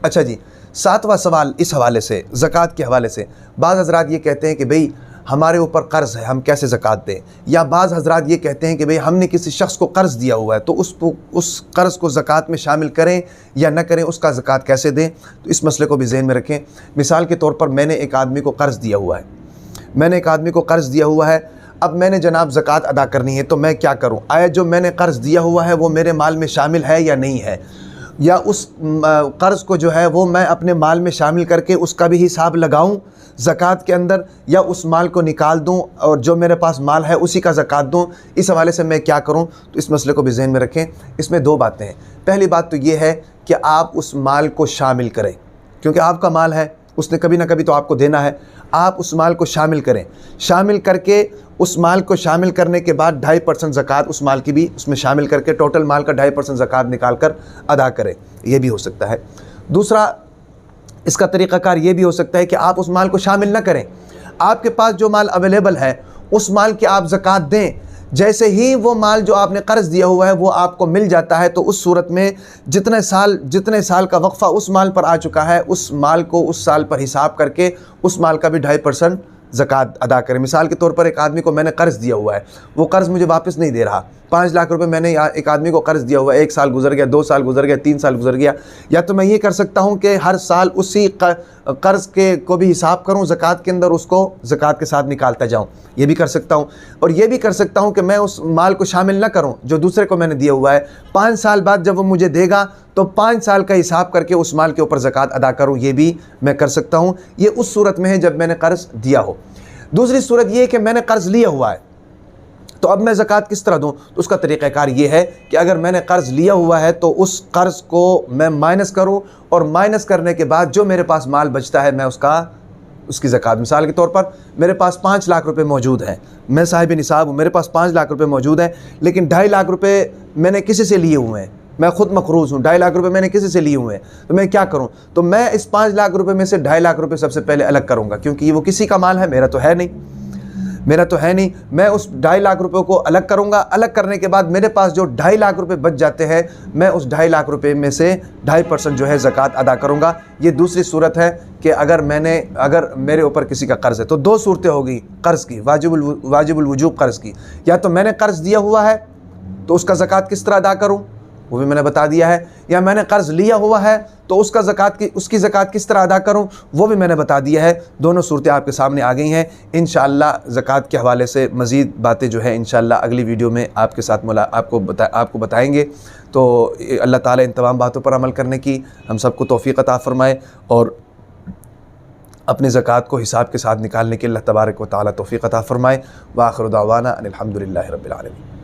अच्छा जी, 7वां सवाल इस हवाले से, ज़कात के हवाले से, बाज़ हज़रात ये कहते हैं कि भाई हमारे ऊपर कर्ज़ है, हम कैसे ज़कात दें। या बाज़ हज़रात ये कहते हैं कि भाई हमने किसी शख्स को कर्ज़ दिया हुआ है तो उस कर्ज़ को ज़कात में शामिल करें या न करें, उसका ज़कात कैसे दें। तो इस मसले को भी ज़हन में रखें। मिसाल के तौर पर मैंने एक आदमी को कर्ज़ दिया हुआ है, अब मैंने जनाब ज़कात अदा करनी है, तो मैं क्या करूं? आया जो मैंने कर्ज़ दिया हुआ है वो मेरे माल में शामिल है या नहीं है, या उस कर्ज़ को जो है वो मैं अपने माल में शामिल करके उसका भी हिसाब लगाऊं ज़कात के अंदर, या उस माल को निकाल दूं और जो मेरे पास माल है उसी का ज़कात दूं। इस हवाले से मैं क्या करूं? तो इस मसले को भी ज़हन में रखें। इसमें दो बातें हैं। पहली बात तो ये है कि आप उस माल को शामिल करें, क्योंकि आपका माल है, उसने कभी ना कभी तो आपको देना है। आप उस माल को शामिल करें, शामिल करके उस माल को शामिल करने के बाद 2.5% ज़कात उस माल की भी उसमें शामिल करके टोटल माल का 2.5% ज़कात निकाल कर अदा करें। ये भी हो सकता है। दूसरा इसका तरीक़ाकार ये भी हो सकता है कि आप उस माल को शामिल ना करें, आपके पास जो माल अवेलेबल है उस माल की आप ज़कात दें। जैसे ही वो माल जो आपने कर्ज़ दिया हुआ है वो आपको मिल जाता है, तो उस सूरत में जितने साल का वक्फ़ा उस माल पर आ चुका है, उस माल को उस साल पर हिसाब करके उस माल का भी 2.5% ज़कात अदा करें। मिसाल के तौर पर एक आदमी को मैंने कर्ज़ दिया हुआ है, वो कर्ज़ मुझे वापस नहीं दे रहा। 5 लाख रुपए मैंने एक आदमी को कर्ज़ दिया हुआ है, 1 साल गुजर गया, 2 साल गुजर गया, 3 साल गुजर गया। या तो मैं ये कर सकता हूँ कि हर साल उसी कर्ज़ के को भी हिसाब करूँ ज़कात के अंदर, उसको ज़कात के साथ निकालता जाऊँ, ये भी कर सकता हूँ। और ये भी कर सकता हूँ कि मैं उस माल को शामिल ना करूँ जो दूसरे को मैंने दिया हुआ है। 5 साल बाद जब वो मुझे देगा तो 5 साल का हिसाब करके उस माल के ऊपर ज़कात अदा करूँ, ये भी मैं कर सकता हूँ। ये उस सूरत में है जब मैंने कर्ज़ दिया हो। दूसरी सूरत ये है कि मैंने कर्ज़ लिया हुआ है, तो अब मैं ज़कात किस तरह दूँ? तो उसका तरीक़ाकार ये है कि अगर मैंने कर्ज़ लिया हुआ है तो उस कर्ज़ को मैं माइनस करूँ, और माइनस करने के बाद जो मेरे पास माल बचता है मैं उसकी ज़कात, मिसाल के तौर पर मेरे पास 5 लाख रुपए मौजूद हैं, मैं साहिब निसाब हूँ, मेरे पास 5 लाख रुपए मौजूद हैं, लेकिन 2.5 लाख रुपए मैंने किसी से लिए हुए हैं, मैं ख़ुद मक़रूज़ हूँ, 2.5 लाख रुपए मैंने किसी से लिए हुए हैं, तो मैं क्या करूँ? तो मैं इस 5 लाख रुपए में से 2.5 लाख रुपए सबसे पहले अलग करूँगा, क्योंकि वो किसी का माल है, मेरा तो है नहीं। मैं उस 2.5 लाख रुपए को अलग करूँगा। अलग करने के बाद मेरे पास जो 2.5 लाख रुपए बच जाते हैं, मैं उस 2.5 लाख रुपए में से 2.5% जो है ज़कात अदा करूँगा। ये दूसरी सूरत है कि अगर मेरे ऊपर किसी का कर्ज़ है। तो 2 सूरतें होगी कर्ज़ की, वाजिबुल वजूब कर्ज़ की। या तो मैंने कर्ज़ दिया हुआ है तो उसका ज़कात किस तरह अदा करूँ, वो भी मैंने बता दिया है। या मैंने कर्ज़ लिया हुआ है तो उसकी ज़कात किस तरह अदा करूं, वो भी मैंने बता दिया है। दोनों सूरतें आपके सामने आ गई हैं। इंशाअल्लाह ज़कात के हवाले से मज़ीद बातें जो है इंशाअल्लाह अगली वीडियो में आपके साथ आपको बताएंगे। तो अल्लाह ताला इन तमाम बातों पर अमल करने की हम सबको तौफ़ीक़ अता फ़रमाए, और अपनी ज़कात को हिसाब के साथ निकालने की अल्लाह तबारक व तआला तौफ़ीक़ अता फ़रमाए। व आख़िरु दावाना अनिल हम्दुलिल्लाहि रब्बिल आलमीन।